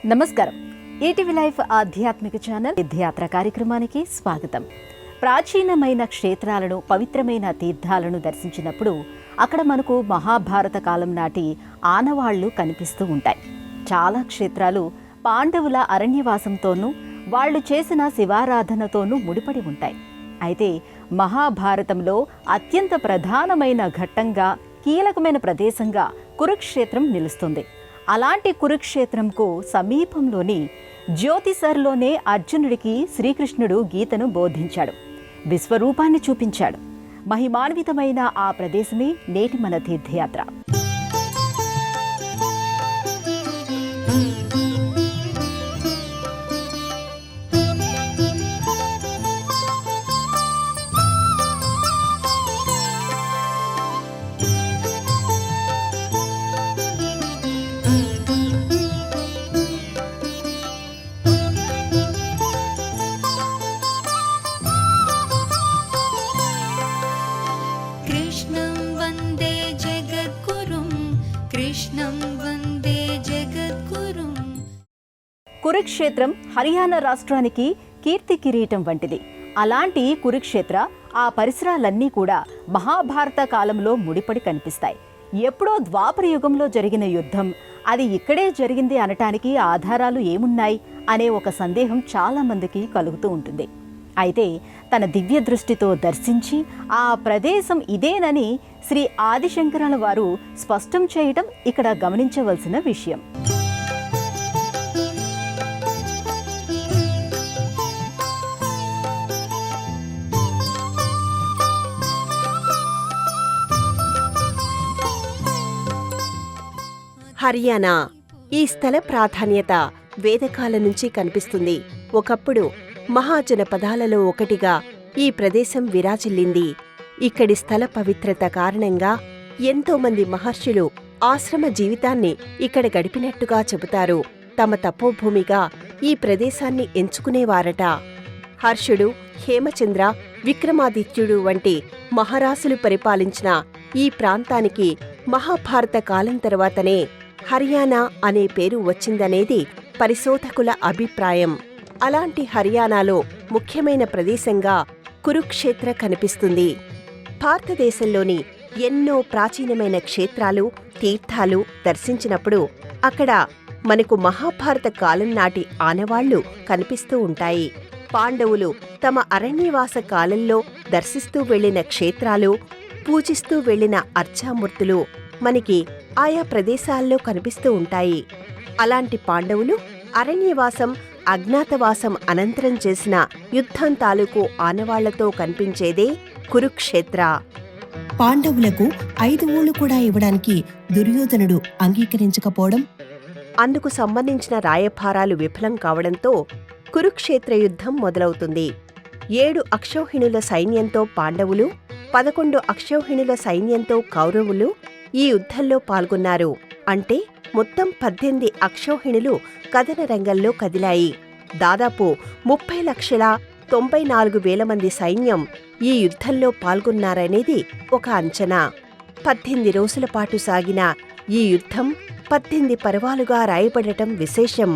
నమస్కారం. ETV life ఆధ్యాత్మిక channel తీర్థయాత్ర కార్యక్రమానికి స్వాగతం. ప్రాచీనమైన క్షేత్రాలను, పవిత్రమైన తీర్థాలను దర్శించినప్పుడు అక్కడ మనకు మహాభారత కాలం నాటి ఆనవాళ్లు కనిపిస్తూ ఉంటాయి. చాలా క్షేత్రాలు పాండవుల అరణ్యవాసంతోనూ వాళ్ళు చేసిన శివారాధనతోనూ ముడిపడి ఉంటాయి. అయితే మహాభారతంలో అత్యంత ప్రధానమైన ఘట్టంగా, కీలకమైన ప్రదేశంగా కురుక్షేత్రం నిలుస్తుంది. అలాంటి కురుక్షేత్రంకు సమీపంలోని జ్యోతిసర్లోనే అర్జునుడికి శ్రీకృష్ణుడు గీతను బోధించాడు, విశ్వరూపాన్ని చూపించాడు. మహిమాన్వితమైన ఆ ప్రదేశమే నేటి మన తీర్థయాత్ర. కురుక్షేత్రం హర్యానా రాష్ట్రానికి కీర్తి కిరీటం వంటిది. అలాంటి కురుక్షేత్ర ఆ పరిసరాలన్నీ కూడా మహాభారత కాలంలో ముడిపడి కనిపిస్తాయి. ఎప్పుడో ద్వాపర యుగంలో జరిగిన యుద్ధం, అది ఇక్కడే జరిగింది అనటానికి ఆధారాలు ఏమున్నాయి అనే ఒక సందేహం చాలా మందికి కలుగుతూ ఉంటుంది. అయితే తన దివ్య దృష్టితో దర్శించి ఆ ప్రదేశం ఇదేనని శ్రీ ఆదిశంకరాల వారు స్పష్టం చేయటం ఇక్కడ గమనించవలసిన విషయం. హర్యానా. ఈ స్థల ప్రాధాన్యత వేదకాలం నుంచి కనిపిస్తుంది. ఒకప్పుడు మహాజనపదాలలో ఒకటిగా ఈ ప్రదేశం విరాజిల్లింది. ఇక్కడి స్థల పవిత్రత కారణంగా ఎంతోమంది మహర్షులు ఆశ్రమ జీవితాన్ని ఇక్కడ గడిపినట్టుగా చెబుతారు. తమ తపోభూమిగా ఈ ప్రదేశాన్ని ఎంచుకునేవారట. హర్షుడు, హేమచంద్ర, విక్రమాదిత్యుడు వంటి మహారాజులు పరిపాలించిన ఈ ప్రాంతానికి మహాభారత కాలం తర్వాతనే హర్యానా అనే పేరు వచ్చిందనేది పరిశోధకుల అభిప్రాయం. అలాంటి హర్యానాలో ముఖ్యమైన ప్రదేశంగా కురుక్షేత్ర కనిపిస్తుంది. భారతదేశంలోని ఎన్నో ప్రాచీనమైన క్షేత్రాలు, తీర్థాలు దర్శించినప్పుడు అక్కడ మనకు మహాభారత కాలం నాటి ఆనవాళ్లు కనిపిస్తూ ఉంటాయి. పాండవులు తమ అరణ్యవాస కాలంలో దర్శిస్తూ వెళ్లిన క్షేత్రాలు, పూజిస్తూ వెళ్లిన అర్చామూర్తులు మనకి ఆయా ప్రదేశాల్లో కనిపిస్తూ ఉంటాయి. అలాంటి పాండవులు అరణ్యవాసం, అజ్ఞాతవాసం అనంతరం చేసిన యుద్ధం తాలూకు ఆనవాళ్లతో కనిపించేదే కురుక్షేత్ర. పాండవులకు 5 ఊళ్ళు కూడా ఇవ్వడానికి దుర్యోధనుడు అంగీకరించకపోవడం, అందుకు సంబంధించిన రాయభారాలు విఫలం కావడంతో కురుక్షేత్ర యుద్ధం మొదలవుతుంది. 7 అక్షౌహిణుల సైన్యంతో పాండవులు, 11 అక్షౌహిణుల సైన్యంతో కౌరవులు ఈ యుద్ధంలో పాల్గొన్నారు. అంటే మొత్తం 18 అక్షౌహిణులు కథన రంగంలో కదిలాయి. దాదాపు 30,94,000 మంది సైన్యం ఈ యుద్ధంలో పాల్గొన్నారనేది ఒక అంచనా. 18 రోజుల పాటు సాగిన ఈ యుద్ధం 18 పర్వాలుగా రాయబడటం విశేషం.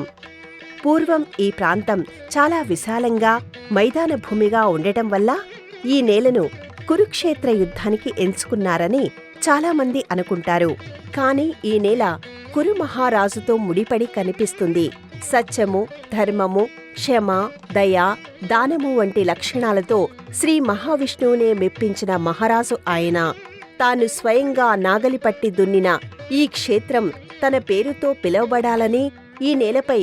పూర్వం ఈ ప్రాంతం చాలా విశాలంగా మైదాన భూమిగా ఉండటం వల్ల ఈ నేలను కురుక్షేత్ర యుద్ధానికి ఎంచుకున్నారని చాలామంది అనుకుంటారు. కాని ఈ నేల కురు మహారాజుతో ముడిపడి కనిపిస్తుంది. సత్యము, ధర్మము, క్షమ, దయ, దానము వంటి లక్షణాలతో శ్రీ మహావిష్ణువునే మెప్పించిన మహారాజు ఆయన. తాను స్వయంగా నాగలిపట్టి దున్నిన ఈ క్షేత్రం తన పేరుతో పిలువబడాలని, ఈ నేలపై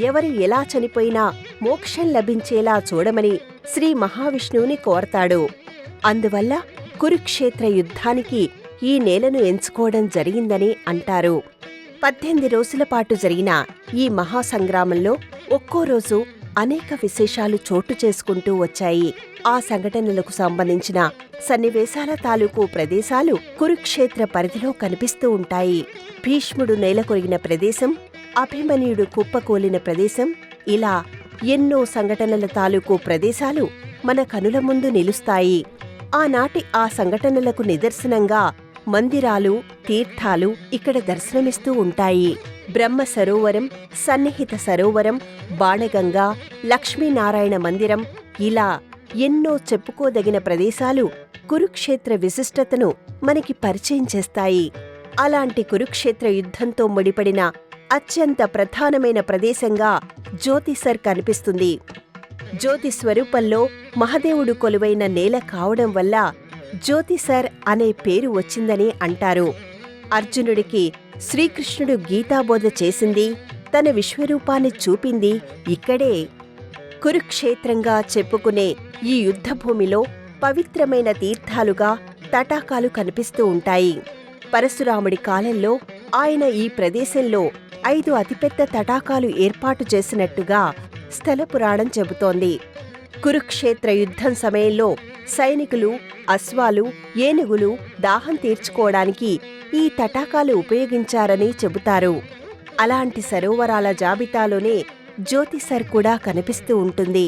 ఎవరు ఎలా చనిపోయినా మోక్షం లభించేలా చూడమని శ్రీ మహావిష్ణువుని కోరతాడు. అందువల్ల కురుక్షేత్ర యుద్ధానికి ఈ నేలను ఎంచుకోవడం జరిగిందని అంటారు. 18 రోజుల పాటు జరిగిన ఈ మహాసంగ్రామంలో ఒక్కో రోజు అనేక విశేషాలు చోటు చేసుకుంటూ వచ్చాయి. ఆ సంఘటనలకు సంబంధించిన సన్నివేశాల తాలూకు ప్రదేశాలు కురుక్షేత్ర పరిధిలో కనిపిస్తూ ఉంటాయి. భీష్ముడు నేలకొరిగిన ప్రదేశం, అభిమన్యుడు కుప్పకూలిన ప్రదేశం, ఇలా ఎన్నో సంఘటనల తాలూకు ప్రదేశాలు మన కనుల ముందు నిలుస్తాయి. ఆనాటి ఆ సంఘటనలకు నిదర్శనంగా మందిరాలు, తీర్థాలు ఇక్కడ దర్శనమిస్తూ ఉంటాయి. బ్రహ్మ సరోవరం, సన్నిహిత సరోవరం, బాణగంగా, లక్ష్మీనారాయణ మందిరం, ఇలా ఎన్నో చెప్పుకోదగిన ప్రదేశాలు కురుక్షేత్ర విశిష్టతను మనకి పరిచయం చేస్తాయి. అలాంటి కురుక్షేత్ర యుద్ధంతో ముడిపడిన అత్యంత ప్రధానమైన ప్రదేశంగా జ్యోతిసర్ కనిపిస్తుంది. జ్యోతి స్వరూపంలో మహదేవుడు కొలువైన నేల కావడం వల్ల జ్యోతిసర్ అనే పేరు వచ్చిందని అంటారు. అర్జునుడికి శ్రీకృష్ణుడు గీతాబోధ చేసింది, తన విశ్వరూపాన్ని చూపింది ఇక్కడే. కురుక్షేత్రంగా చెప్పుకునే ఈ యుద్ధభూమిలో పవిత్రమైన తీర్థాలుగా తటాకాలు కనిపిస్తూ ఉంటాయి. పరశురాముడి కాలంలో ఆయన ఈ ప్రదేశంలో 5 అతిపెద్ద తటాకాలు ఏర్పాటు చేసినట్టుగా స్థల పురాణం చెబుతోంది. కురుక్షేత్ర యుద్ధం సమయంలో సైనికులు, అశ్వాలు, ఏనుగులు దాహం తీర్చుకోవడానికి ఈ తటాకాలు ఉపయోగించారని చెబుతారు. అలాంటి సరోవరాల జాబితాలోనే జ్యోతిసర్ కూడా కనిపిస్తూ ఉంటుంది.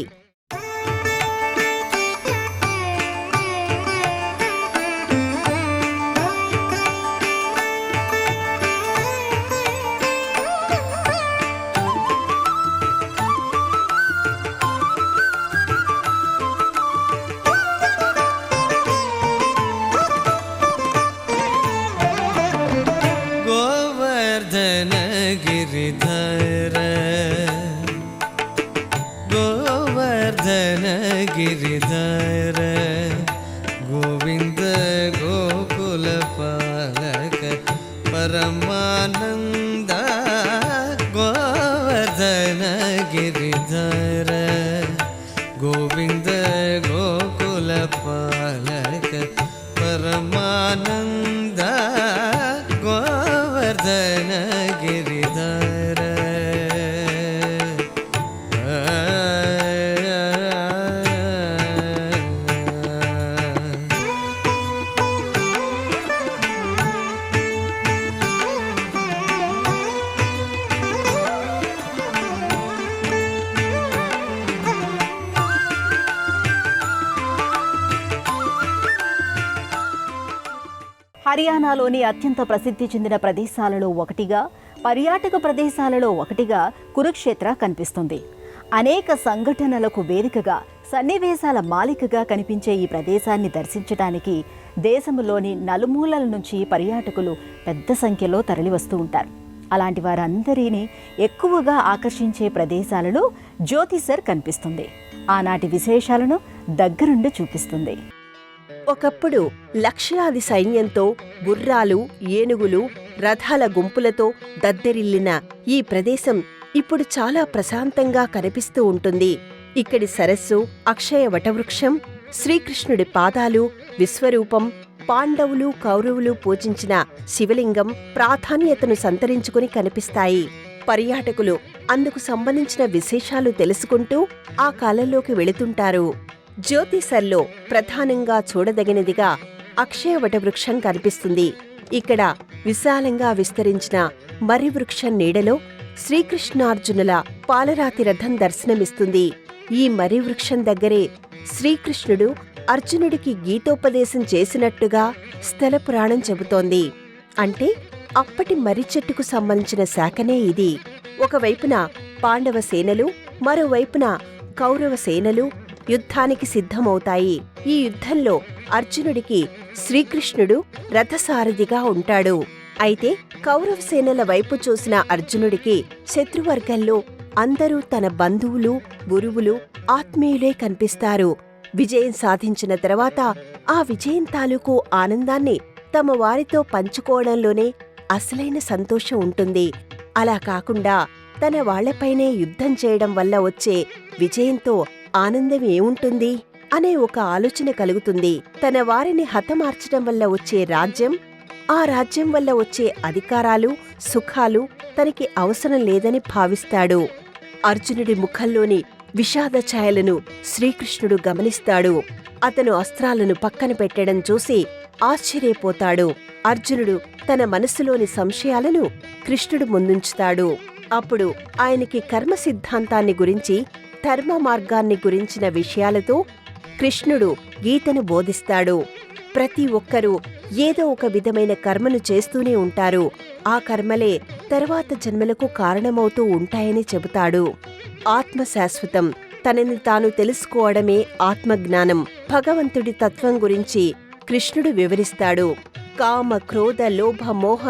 गिरिधर गोविंद गोकुल पालक परमानंद गोवर्धन गिरिधर गोविंद गोकुल पालक परमानंद गोवर्धन गिरिधर హర్యానాలోని అత్యంత ప్రసిద్ధి చెందిన ప్రదేశాలలో ఒకటిగా, పర్యాటక ప్రదేశాలలో ఒకటిగా కురుక్షేత్ర కనిపిస్తుంది. అనేక సంఘటనలకు వేదికగా, సన్నివేశాల మాలికగా కనిపించే ఈ ప్రదేశాన్ని దర్శించడానికి దేశంలోని నలుమూలల నుంచి పర్యాటకులు పెద్ద సంఖ్యలో తరలివస్తూ ఉంటారు. అలాంటి వారందరినీ ఎక్కువగా ఆకర్షించే ప్రదేశాలలో జ్యోతిసర్ కనిపిస్తుంది. ఆనాటి విశేషాలను దగ్గరుండి చూపిస్తుంది. ఒకప్పుడు లక్షలాది సైన్యంతో, గుర్రాలు, ఏనుగులు, రథాల గుంపులతో దద్దరిల్లిన ఈ ప్రదేశం ఇప్పుడు చాలా ప్రశాంతంగా కనిపిస్తూ ఉంటుంది. ఇక్కడి సరస్సు, అక్షయ వటవృక్షం, శ్రీకృష్ణుడి పాదాలు, విశ్వరూపం, పాండవులు, కౌరవులు పూజించిన శివలింగం ప్రాధాన్యతను సంతరించుకుని కనిపిస్తాయి. పర్యాటకులు అందుకు సంబంధించిన విశేషాలు తెలుసుకుంటూ ఆ కాలంలోకి వెళుతుంటారు. జ్యోతిసర్లో ప్రధానంగా చూడదగినదిగా అక్షయ వటవృక్షం కనిపిస్తుంది. ఇక్కడ విశాలంగా విస్తరించిన మర్రి వృక్షం నీడలో శ్రీకృష్ణార్జునుల పాలరాతి రథం దర్శనమిస్తుంది. ఈ మర్రి వృక్షం దగ్గరే శ్రీకృష్ణుడు అర్జునుడికి గీతోపదేశం చేసినట్టుగా స్థల పురాణం చెబుతోంది. అంటే అప్పటి మర్రి చెట్టుకు సంబంధించిన శాఖనే ఇది. ఒకవైపున పాండవ సేనలు, మరోవైపున కౌరవ సేనలు యుద్ధానికి సిద్ధమవుతాయి. ఈ యుద్ధంలో అర్జునుడికి శ్రీకృష్ణుడు రథసారథిగా ఉంటాడు. అయితే కౌరవ సేనల వైపు చూసిన అర్జునుడికి శత్రువర్గంలో అందరూ తన బంధువులు, గురువులు, ఆత్మీయులే కనిపిస్తారు. విజయం సాధించిన తర్వాత ఆ విజయం తాలూకు ఆనందాన్ని తమ వారితో పంచుకోవడంలోనే అసలైన సంతోషం ఉంటుంది. అలా కాకుండా తన వాళ్లపైనే యుద్ధం చేయడం వల్ల వచ్చే విజయంతో ఆనందం ఏముంటుంది అనే ఒక ఆలోచన కలుగుతుంది. తన వారిని హతమార్చడం వల్ల వచ్చే రాజ్యం, ఆ రాజ్యం వల్ల వచ్చే అధికారాలు, సుఖాలు తనకి అవసరం లేదని భావిస్తాడు. అర్జునుడి ముఖంలోని విషాద ఛాయలను శ్రీకృష్ణుడు గమనిస్తాడు. అతను అస్త్రాలను పక్కన పెట్టడం చూసి ఆశ్చర్యపోతాడు. అర్జునుడు తన మనసులోని సంశయాలను కృష్ణుడు ముందుంచుతాడు. అప్పుడు ఆయనకి కర్మ సిద్ధాంతాన్ని గురించి, ధర్మ మార్గాన్ని గురించిన విషయాలతో కృష్ణుడు గీతను బోధిస్తాడు. ప్రతి ఒక్కరూ ఏదో ఒక విధమైన కర్మను చేస్తూనే ఉంటారు. ఆ కర్మలే తర్వాత జన్మలకు కారణమవుతూ ఉంటాయని చెబుతాడు. ఆత్మ శాశ్వతం. తనని తాను తెలుసుకోవడమే ఆత్మజ్ఞానం. భగవంతుడి తత్వం గురించి కృష్ణుడు వివరిస్తాడు. కామ, క్రోధ, లోభ, మోహ,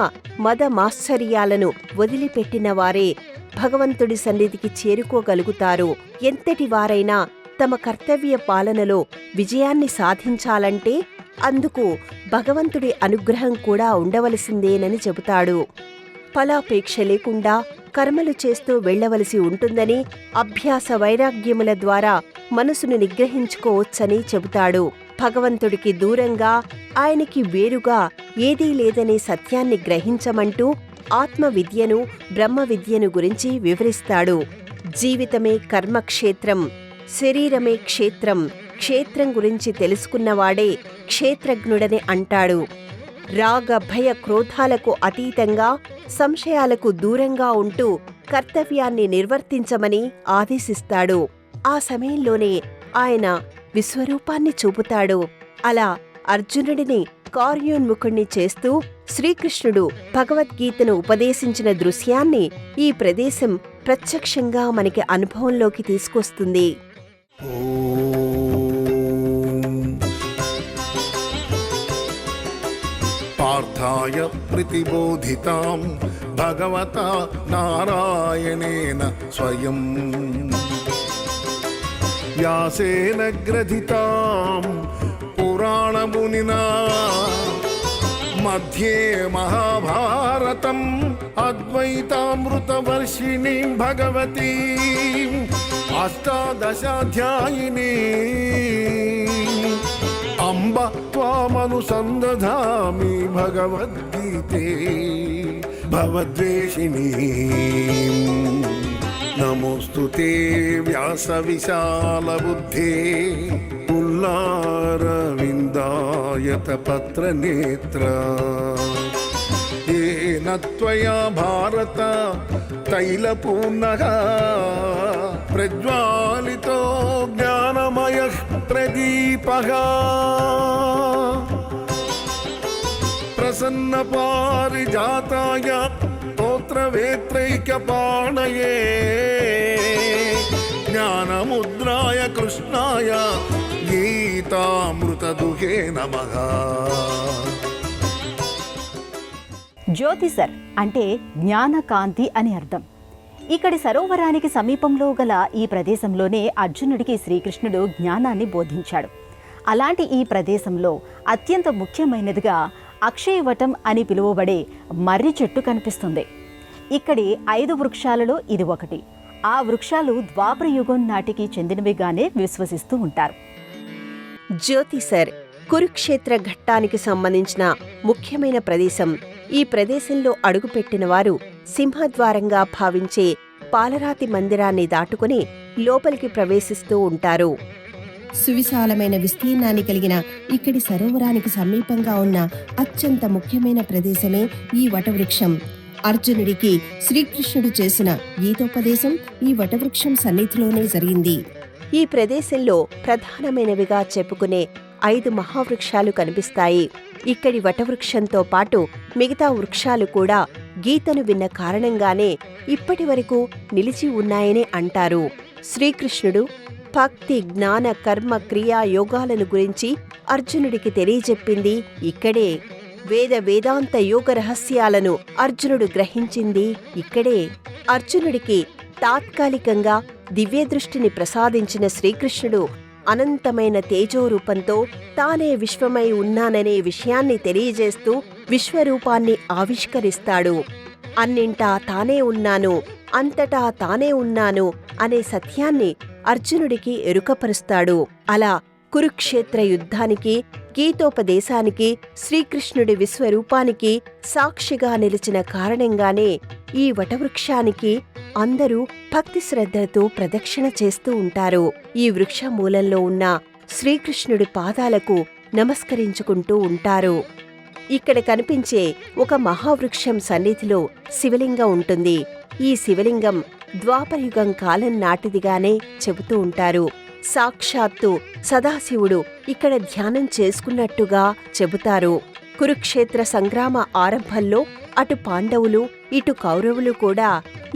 మద మాశ్చర్యాలను వదిలిపెట్టిన వారే భగవంతుడి సన్నిధికి చేరుకోగలుగుతారు. ఎంతటి వారైనా తమ కర్తవ్య పాలనలో విజయాన్ని సాధించాలంటే అందుకు భగవంతుడి అనుగ్రహం కూడా ఉండవలసిందేనని చెబుతాడు. ఫలాపేక్ష లేకుండా కర్మలు చేస్తూ వెళ్లవలసి ఉంటుందని, అభ్యాస వైరాగ్యముల ద్వారా మనసును నిగ్రహించుకోవచ్చని చెబుతాడు. భగవంతుడికి దూరంగా, ఆయనకి వేరుగా ఏదీ లేదనే సత్యాన్ని గ్రహించమంటూ ఆత్మ విద్యను, బ్రహ్మ విద్యను గురించి వివరిస్తాడు. జీవితమే కర్మక్షేత్రం, శరీరమే క్షేత్రం. క్షేత్రం గురించి తెలుసుకున్నవాడే క్షేత్రజ్ఞుడని అంటాడు. రాగ, భయ, క్రోధాలకు అతీతంగా, సంశయాలకు దూరంగా ఉంటూ కర్తవ్యాన్ని నిర్వర్తించమని ఆదేశిస్తాడు. ఆ సమయంలోనే ఆయన విశ్వరూపాన్ని చూపుతాడు. అలా అర్జునుడిని కార్యోన్ముఖుణ్ణి చేస్తూ శ్రీకృష్ణుడు భగవద్గీతను ఉపదేశించిన దృశ్యాన్ని ఈ ప్రదేశం ప్రత్యక్షంగా మనకి అనుభవంలోకి తీసుకొస్తుంది. పార్థాయ ప్రతిబోధితాం భగవతా నారాయణేన స్వయం వ్యాసేన గ్రథితాం పురాణమునినా మధ్యే మహాభారతం అద్వైతామృతవర్షిణీం భగవతీం అష్టాదశాధ్యాయినీ అంబ త్వామనుసందధామి భగవద్గీతే భవద్వేషిణీ నమోస్తుతే వ్యాస విశాల బుద్ధే పుల్లారవిందాయత పత్ర నేత్ర ఏన త్వయా భారత తైలపూర్ణః ప్రజ్వాలితో జ్ఞానమయః ప్రదీపః ప్రసన్న పారిజాతాయ స్తోత్రవేత్రైకపాణయే జ్ఞానముద్రాయ కృష్ణాయ గీతామృతదుహే నమః. జ్యోతిసర్ అంటే జ్ఞానకాంతి అని అర్థం. ఇక్కడి సరోవరానికి సమీపంలో గల ఈ ప్రదేశంలోనే అర్జునుడికి శ్రీకృష్ణుడు జ్ఞానాన్ని బోధించాడు. అలాంటి ఈ ప్రదేశంలో అత్యంత ముఖ్యమైనదిగా అక్షయవటం అని పిలువబడే మర్రి చెట్టు కనిపిస్తుంది. ఇక్కడి 5 వృక్షాలలో ఇది ఒకటి. ఆ వృక్షాలు ద్వాపర యుగం నాటికి చెందినవిగానే విశ్వసిస్తూ ఉంటారు. జ్యోతిసర్ కురుక్షేత్ర ఘట్టానికి సంబంధించిన ముఖ్యమైన ప్రదేశం. ఈ ప్రదేశంలో అడుగుపెట్టిన వారు సింహద్వారంగా భావించే పాలరాతి మందిరాన్ని దాటుకుని లోపలికి ప్రవేశిస్తూ ఉంటారు. సువిశాలమైన విస్తీర్ణాన్ని కలిగిన ఇక్కడి సరోవరానికి సమీపంగా ఉన్న అత్యంత ముఖ్యమైన ప్రదేశమే ఈ వటవృక్షం. అర్జునుడికి శ్రీకృష్ణుడు చేసిన గీతోపదేశం ఈ వటవృక్షం సన్నిధిలోనే జరిగింది. ఈ ప్రదేశంలో ప్రధానమైనవిగా చెప్పుకునే 5 మహావృక్షాలు కనిపిస్తాయి. ఇక్కడి వటవృక్షంతో పాటు మిగతా వృక్షాలు కూడా గీతను విన్న కారణంగానే ఇప్పటి వరకు నిలిచి ఉన్నాయని అంటారు. శ్రీకృష్ణుడు భక్తి, జ్ఞాన, కర్మ, క్రియా, యోగాలను గురించి అర్జునుడికి తెలియజెప్పింది ఇక్కడే. వేద వేదాంత యోగ రహస్యాలను అర్జునుడు గ్రహించింది ఇక్కడే. అర్జునుడికి తాత్కాలికంగా దివ్యదృష్టిని ప్రసాదించిన శ్రీకృష్ణుడు అనంతమైన తేజోరూపంతో తానే విశ్వమై ఉన్నాననే విషయాన్ని తెలియజేస్తూ విశ్వరూపాన్ని ఆవిష్కరిస్తాడు. అన్నింటా తానే ఉన్నాను, అంతటా తానే ఉన్నాను అనే సత్యాన్ని అర్జునుడికి ఎరుకపరుస్తాడు. అలా కురుక్షేత్ర యుద్ధానికి, గీతోపదేశానికి, శ్రీకృష్ణుడి విశ్వరూపానికి సాక్షిగా నిలిచిన కారణంగానే ఈ వటవృక్షానికి అందరూ భక్తి శ్రద్ధలతో ప్రదక్షిణ చేస్తూ ఉంటారు. ఈ వృక్షమూలంలో ఉన్న శ్రీకృష్ణుడి పాదాలకు నమస్కరించుకుంటూ ఉంటారు. ఇక్కడ కనిపించే ఒక మహావృక్షం సన్నిధిలో శివలింగం ఉంటుంది. ఈ శివలింగం ద్వాపరయుగం కాలం నాటిదిగానే చెబుతూ ఉంటారు. సాక్షాత్తు సదాశివుడు ఇక్కడ ధ్యానం చేసుకున్నట్టుగా చెబుతారు. కురుక్షేత్ర సంగ్రామ ఆరంభంలో అటు పాండవులు ఇటు కౌరవులు కూడా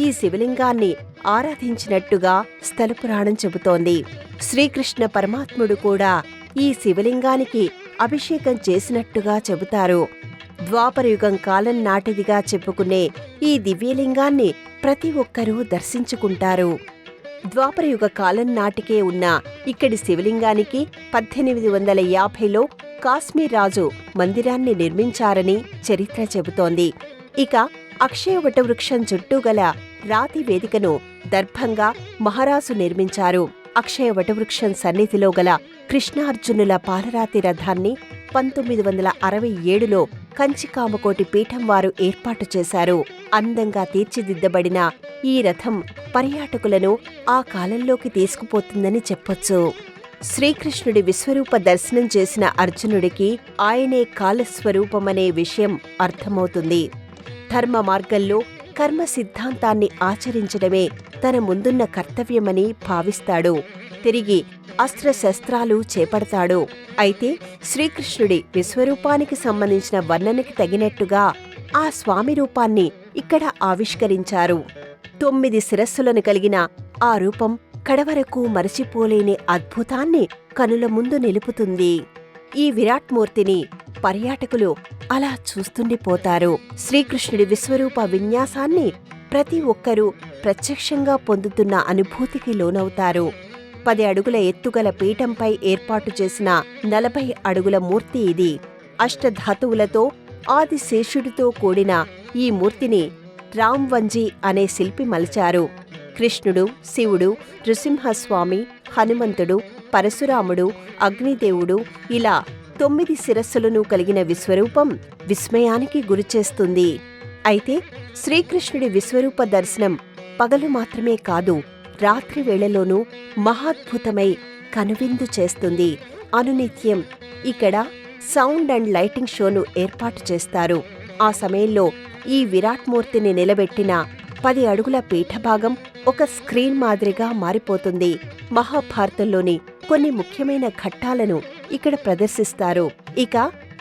ఈ శివలింగాన్ని ఆరాధించినట్టుగా స్థలపురాణం చెబుతోంది. శ్రీకృష్ణ పరమాత్ముడు కూడా ఈ శివలింగానికి అభిషేకం చేసినట్టుగా చెబుతారు. ద్వాపరయుగం కాలం నాటిదిగా చెప్పుకునే ఈ దివ్యలింగాన్ని ప్రతి ఒక్కరూ దర్శించుకుంటారు. ద్వాపరయుగ కాలం నాటికే ఉన్న ఇక్కడి శివలింగానికి 1850లో కాశ్మీర్ రాజు మందిరాన్ని నిర్మించారని చరిత్ర చెబుతోంది. ఇక అక్షయ వటవృక్షం చుట్టూ గల రాతి వేదికను దర్భంగా మహారాజు నిర్మించారు. అక్షయ వటవృక్షం సన్నిధిలో గల కృష్ణార్జునుల పాలరాతి రథాన్ని 1967లో కంచికామకోటి పీఠం వారు ఏర్పాటు చేశారు. అందంగా తీర్చిదిద్దబడిన ఈ రథం పర్యాటకులను ఆ కాలంలోకి తీసుకుపోతుందని చెప్పొచ్చు. శ్రీకృష్ణుడి విశ్వరూప దర్శనం చేసిన అర్జునుడికి ఆయనే కాలస్వరూపమనే విషయం అర్థమవుతుంది. ధర్మ మార్గంలో కర్మ సిద్ధాంతాన్ని ఆచరించడమే తన ముందున్న కర్తవ్యమని భావిస్తాడు. తిరిగి అస్త్రశస్త్రాలు చేపడతాడు. అయితే శ్రీకృష్ణుడి విశ్వరూపానికి సంబంధించిన వర్ణనకి తగినట్టుగా ఆ స్వామి రూపాన్ని ఇక్కడ ఆవిష్కరించారు. 9 శిరస్సులను కలిగిన ఆ రూపం కడవరకు మరచిపోలేని అద్భుతాన్ని కనుల ముందు నిలుపుతుంది. ఈ విరాట్మూర్తిని పర్యాటకులు అలా చూస్తుండిపోతారు. శ్రీకృష్ణుడి విశ్వరూప విన్యాసాన్ని ప్రతి ఒక్కరూ ప్రత్యక్షంగా పొందుతున్న అనుభూతికి లోనవుతారు. 10 అడుగుల ఎత్తుగల పీఠంపై ఏర్పాటు చేసిన 40 అడుగుల మూర్తి ఇది. అష్టధాతువులతో ఆదిశేషుడితో కూడిన ఈ మూర్తిని రామ్వంజీ అనే శిల్పి మలిచారు. కృష్ణుడు, శివుడు, నృసింహస్వామి, హనుమంతుడు, పరశురాముడు, అగ్నిదేవుడు ఇలా 9 శిరస్సులను కలిగిన విశ్వరూపం విస్మయానికి గురిచేస్తుంది. అయితే శ్రీకృష్ణుడి విశ్వరూప దర్శనం పగలు మాత్రమే కాదు, రాత్రి వేళలోనూ మహాద్భుతమై కనువిందు చేస్తుంది. అనునిత్యం ఇక్కడ సౌండ్ అండ్ లైటింగ్ షోను ఏర్పాటు చేస్తారు. ఆ సమయంలో ఈ విరాట్మూర్తిని నిలబెట్టిన 10 అడుగుల పీఠభాగం ఒక స్క్రీన్ మాదిరిగా మారిపోతుంది. మహాభారతంలోని కొన్ని ముఖ్యమైన ఘట్టాలను ఇక్కడ ప్రదర్శిస్తారు. ఇక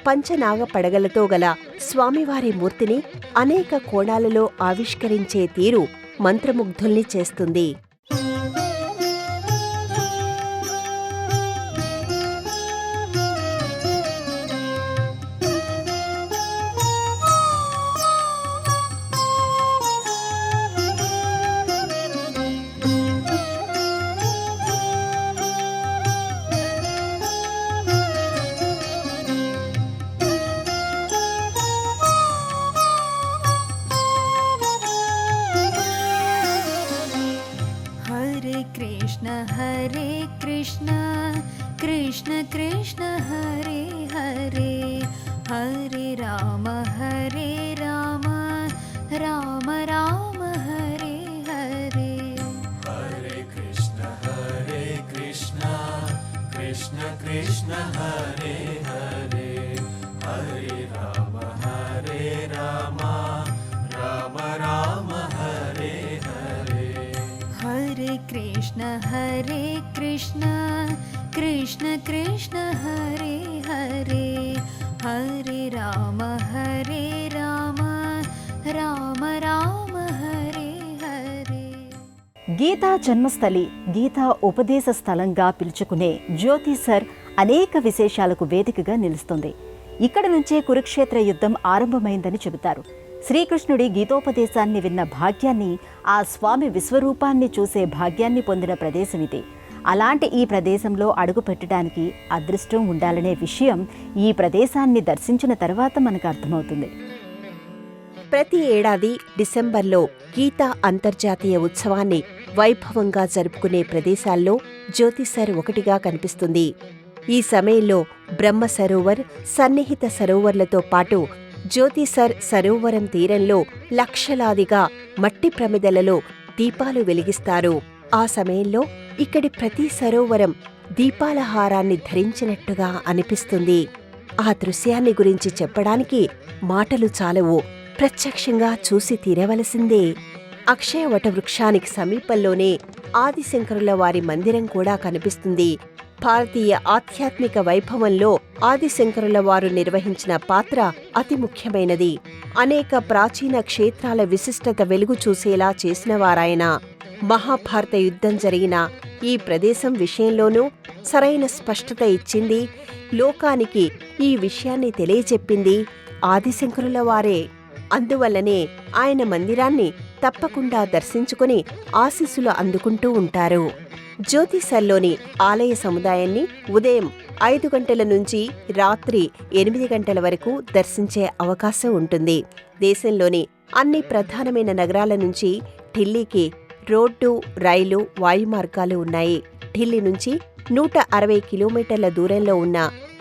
పంచనాగ పడగలతో గల స్వామివారి మూర్తిని అనేక కోణాలలో ఆవిష్కరించే తీరు మంత్రముగ్ధుల్ని చేస్తుంది. हरे कृष्ण कृष्ण कृष्ण हरे हरे हरे राम राम राम हरे हरे हरे कृष्ण कृष्ण कृष्ण हरे हरे हरे राम राम राम हरे हरे हरे कृष्ण कृष्ण कृष्ण हरे हरे हरे राम राम राम हरे हरे గీతా జన్మస్థలి, గీతా ఉపదేశ స్థలంగా పిలుచుకునే జ్యోతిసర్ అనేక విశేషాలకు వేదికగా నిలుస్తుంది. ఇక్కడ నుంచే కురుక్షేత్ర యుద్ధం ఆరంభమైందని చెబుతారు. శ్రీకృష్ణుడి గీతోపదేశాన్ని విన్న భాగ్యాన్ని, ఆ స్వామి విశ్వరూపాన్ని చూసే భాగ్యాన్ని పొందిన ప్రదేశం ఇది. అలాంటి ఈ ప్రదేశంలో అడుగు పెట్టడానికి అదృష్టం ఉండాలనే విషయం ఈ ప్రదేశాన్ని దర్శించిన తర్వాత మనకు అర్థమవుతుంది. ప్రతి ఏడాది డిసెంబర్లో గీతా అంతర్జాతీయ ఉత్సవాన్ని వైభవంగా జరుపుకునే ప్రదేశాల్లో జ్యోతిసర్ ఒకటిగా కనిపిస్తుంది. ఈ సమయంలో బ్రహ్మ సరోవర్, సన్నిహిత సరోవర్లతో పాటు జ్యోతిసర్ సరోవరం తీరంలో లక్షలాదిగా మట్టి ప్రమిదలలో దీపాలు వెలిగిస్తారు. ఆ సమయంలో ఇక్కడి ప్రతి సరోవరం దీపాల హారాన్ని ధరించినట్టుగా అనిపిస్తుంది. ఆ దృశ్యాన్ని గురించి చెప్పడానికి మాటలు చాలవు, ప్రత్యక్షంగా చూసి తీరవలసిందే. అక్షయ వటవృక్షానికి సమీపంలోనే ఆదిశంకరుల వారి మందిరం కూడా కనిపిస్తుంది. భారతీయ ఆధ్యాత్మిక వైభవంలో ఆదిశంకరుల వారు నిర్వహించిన పాత్ర అతి ముఖ్యమైనది. అనేక ప్రాచీన క్షేత్రాల విశిష్టత వెలుగు చూసేలా చేసినవారాయన. మహాభారత యుద్ధం జరిగిన ఈ ప్రదేశం విషయంలోనూ సరైన స్పష్టత ఇచ్చింది, లోకానికి ఈ విషయాన్ని తెలియచెప్పింది ఆదిశంకరుల వారే. అందువల్లనే ఆయన మందిరాన్ని తప్పకుండా దర్శించుకుని ఆశీస్సులు అందుకుంటూ ఉంటారు. జ్యోతిసర్లోని ఆలయ సముదాయాన్ని ఉదయం 5 గంటల నుంచి రాత్రి 8 గంటల వరకు దర్శించే అవకాశం ఉంటుంది. దేశంలోని అన్ని ప్రధానమైన నగరాల నుంచి ఢిల్లీకి రోడ్డు, రైలు, వాయుమార్గాలు ఉన్నాయి. ఢిల్లీ నుంచి 160 కిలోమీటర్ల దూరంలో ఉన్న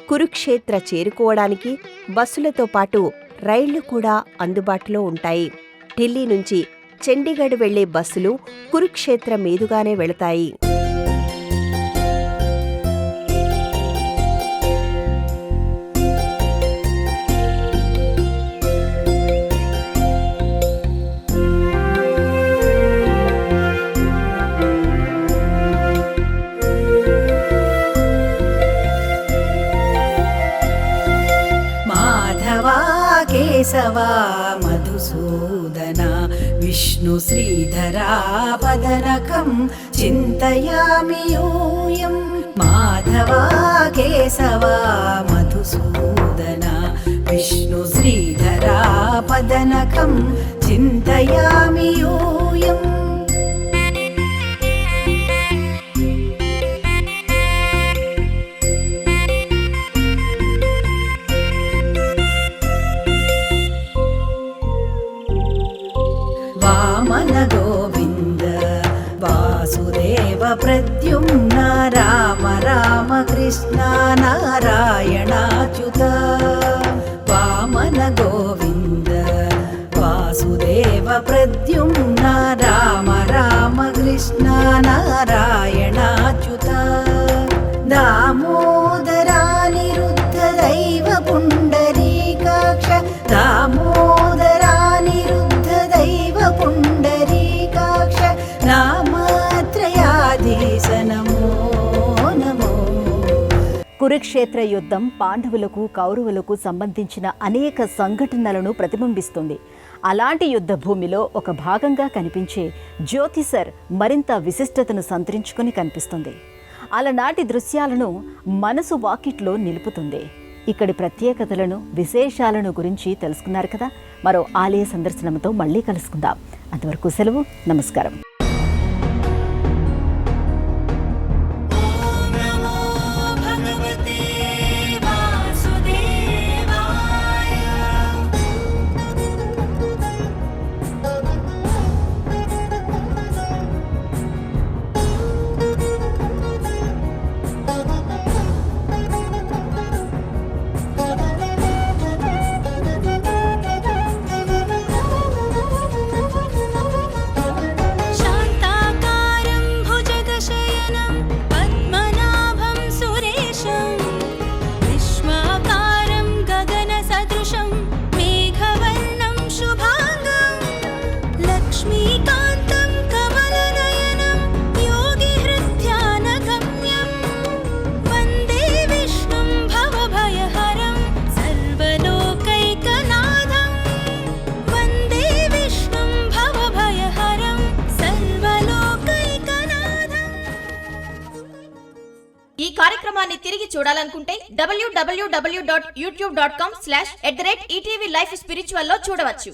కురుక్షేత్ర చేరుకోవడానికి బస్సులతో పాటు రైళ్లు కూడా అందుబాటులో ఉంటాయి. ఢిల్లీ నుంచి చండీగఢ్ వెళ్లే బస్సులు కురుక్షేత్ర మీదుగానే వెళతాయి. కేశవా మధుసూదన విష్ణు శ్రీధరా పదనకం చింతయామి యూయం. మాధవా కేశవా మధుసూదన విష్ణు శ్రీధరా పదనకం చింతయామి యూయం. వామన గోవింద వాసుదేవ ప్రద్యుమ్న రామ రామ కృష్ణ నారాయణాచ్యుత. వామన గోవింద వాసుదేవ ప్రద్యుమ్న రామ రామ కృష్ణ నారాయణాచ్యుత. దామోదరానిరుద్ధ దైవ పుండరీకాక్ష. దామోదరానిరుద్ధ దైవ పుండరీకాక్ష. నామత్రయాధీశ నమో నమో. కురుక్షేత్ర యుద్ధం పాండవులకు, కౌరవులకు సంబంధించిన అనేక సంఘటనలను ప్రతిబింబిస్తుంది. అలాంటి యుద్ధ భూమిలో ఒక భాగంగా కనిపించే జ్యోతిసర్ మరింత విశిష్టతను సంతరించుకొని కనిపిస్తుంది. అలనాటి దృశ్యాలను మనసు వాకిట్లో నిలుపుతుంది. ఇక్కడి ప్రత్యేకతలను, విశేషాలను గురించి తెలుసుకున్నారు కదా. మరో ఆలయ సందర్శనంతో మళ్ళీ కలుసుకుందాం. అంతవరకు సెలవు. నమస్కారం. ఈ కార్యక్రమాన్ని తిరిగి చూడాలనుకుంటే www.youtube.com/ETV Life Spiritual లో చూడవచ్చు.